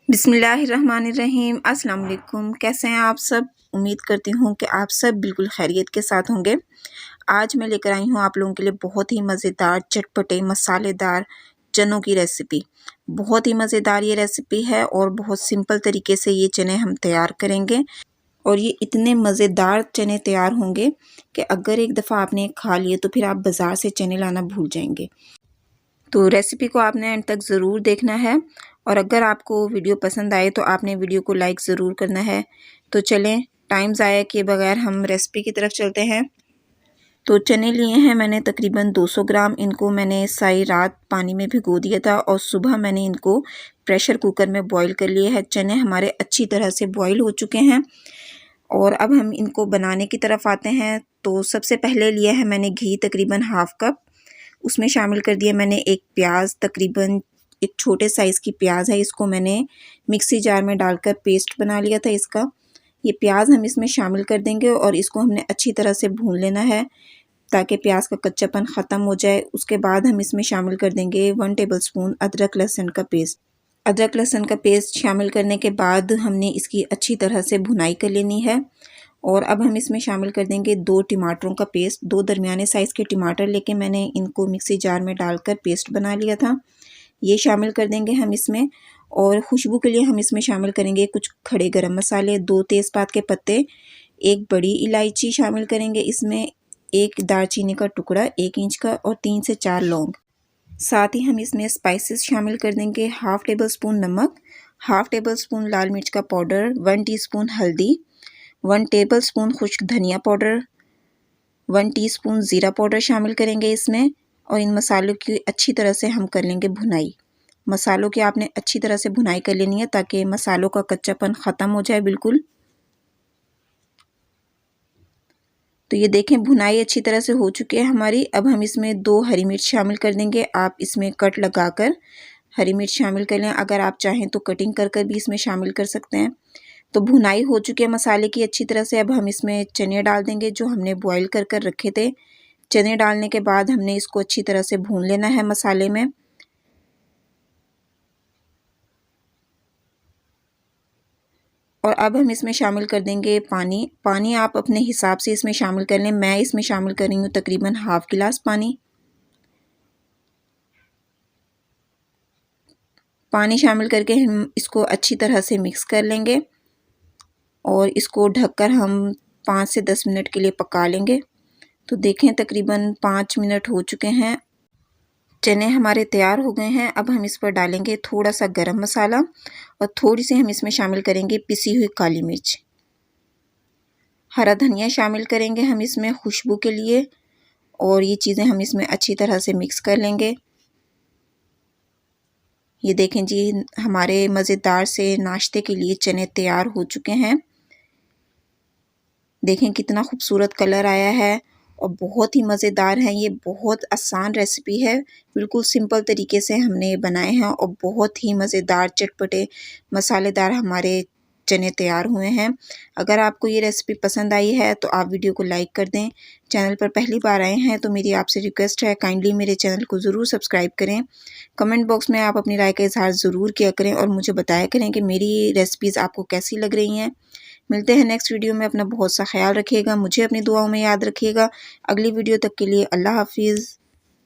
बिस्मिल्लाहिर्रहमानिर्रहीम। अस्सलाम वालेकुम। कैसे हैं आप सब? उम्मीद करती हूँ कि आप सब बिल्कुल खैरियत के साथ होंगे। आज मैं लेकर आई हूँ आप लोगों के लिए बहुत ही मज़ेदार चटपटे मसालेदार चनों की रेसिपी। बहुत ही मज़ेदार ये रेसिपी है और बहुत सिंपल तरीके से ये चने हम तैयार करेंगे और ये इतने मज़ेदार चने तैयार होंगे कि अगर एक दफ़ा आपने खा लिए तो फिर आप बाज़ार से चने लाना भूल जाएंगे। तो रेसिपी को आपने एंड तक ज़रूर देखना है और अगर आपको वीडियो पसंद आए तो आपने वीडियो को लाइक ज़रूर करना है। तो चलें टाइम ज़ाया किए बगैर हम रेसिपी की तरफ चलते हैं। तो चने लिए हैं मैंने तकरीबन 200 ग्राम। इनको मैंने सारी रात पानी में भिगो दिया था और सुबह मैंने इनको प्रेशर कुकर में बॉईल कर लिए हैं। चने हमारे अच्छी तरह से बॉईल हो चुके हैं और अब हम इनको बनाने की तरफ आते हैं। तो सबसे पहले लिया है मैंने घी तकरीबन हाफ़ कप। उसमें शामिल कर दिया मैंने एक प्याज, तकरीबन एक छोटे साइज़ की प्याज है, इसको मैंने मिक्सी जार में डालकर पेस्ट बना लिया था इसका। ये प्याज हम इसमें शामिल कर देंगे और इसको हमने अच्छी तरह से भून लेना है ताकि प्याज का कच्चापन ख़त्म हो जाए। उसके बाद हम इसमें शामिल कर देंगे 1 टेबलस्पून अदरक लहसुन का पेस्ट। अदरक लहसुन का पेस्ट शामिल करने के बाद हमने इसकी अच्छी तरह से भुनाई कर लेनी है और अब हम इसमें शामिल कर देंगे 2 टमाटरों का पेस्ट। 2 दरमियाने साइज़ के टमाटर लेके मैंने इनको मिक्सी जार में डालकर पेस्ट बना लिया था, ये शामिल कर देंगे हम इसमें। और खुशबू के लिए हम इसमें शामिल करेंगे कुछ खड़े गरम मसाले, 2 तेज़पात के पत्ते, 1 बड़ी इलायची शामिल करेंगे इसमें, 1 दालचीनी का टुकड़ा 1 इंच का और 3 से 4 लौंग। साथ ही हम इसमें स्पाइसेस शामिल कर देंगे, हाफ़ टेबल स्पून नमक, हाफ़ टेबल स्पून लाल मिर्च का पाउडर, 1 टीस्पून हल्दी, 1 टेबल स्पून खुश्क धनिया पाउडर, 1 टीस्पून ज़ीरा पाउडर शामिल करेंगे इसमें और इन मसालों की अच्छी तरह से हम कर लेंगे भुनाई। मसालों की आपने अच्छी तरह से भुनाई कर लेनी है ताकि मसालों का कच्चापन ख़त्म हो जाए बिल्कुल। तो ये देखें भुनाई अच्छी तरह से हो चुकी है हमारी। अब हम इसमें 2 हरी मिर्च शामिल कर देंगे। आप इसमें कट लगाकर हरी मिर्च शामिल कर लें, अगर आप चाहें तो कटिंग कर कर भी इसमें शामिल कर सकते हैं। तो भुनाई हो चुकी है मसाले की अच्छी तरह से। अब हम इसमें चने डाल देंगे जो हमने बॉईल कर कर रखे थे। चने डालने के बाद हमने इसको अच्छी तरह से भून लेना है मसाले में। और अब हम इसमें शामिल कर देंगे पानी। पानी आप अपने हिसाब से इसमें शामिल कर लें। मैं इसमें शामिल कर रही हूँ तकरीबन हाफ़ गिलास पानी। पानी शामिल करके हम इसको अच्छी तरह से मिक्स कर लेंगे और इसको ढककर हम 5 से 10 मिनट के लिए पका लेंगे। तो देखें तकरीबन 5 मिनट हो चुके हैं, चने हमारे तैयार हो गए हैं। अब हम इस पर डालेंगे थोड़ा सा गरम मसाला और थोड़ी सी हम इसमें शामिल करेंगे पिसी हुई काली मिर्च। हरा धनिया शामिल करेंगे हम इसमें खुशबू के लिए और ये चीज़ें हम इसमें अच्छी तरह से मिक्स कर लेंगे। ये देखें जी हमारे मज़ेदार से नाश्ते के लिए चने तैयार हो चुके हैं। देखें कितना खूबसूरत कलर आया है और बहुत ही मज़ेदार हैं। ये बहुत आसान रेसिपी है, बिल्कुल सिंपल तरीके से हमने बनाए हैं और बहुत ही मज़ेदार चटपटे मसालेदार हमारे चने तैयार हुए हैं। अगर आपको ये रेसिपी पसंद आई है तो आप वीडियो को लाइक कर दें। चैनल पर पहली बार आए हैं तो मेरी आपसे रिक्वेस्ट है काइंडली मेरे चैनल को ज़रूर सब्सक्राइब करें। कमेंट बॉक्स में आप अपनी राय का इज़हार ज़रूर किया करें और मुझे बताया करें कि मेरी रेसिपीज़ आपको कैसी लग रही हैं। मिलते हैं नेक्स्ट वीडियो में। अपना बहुत सा ख्याल रखिएगा, मुझे अपनी दुआओं में याद रखिएगा। अगली वीडियो तक के लिए अल्लाह हाफिज़।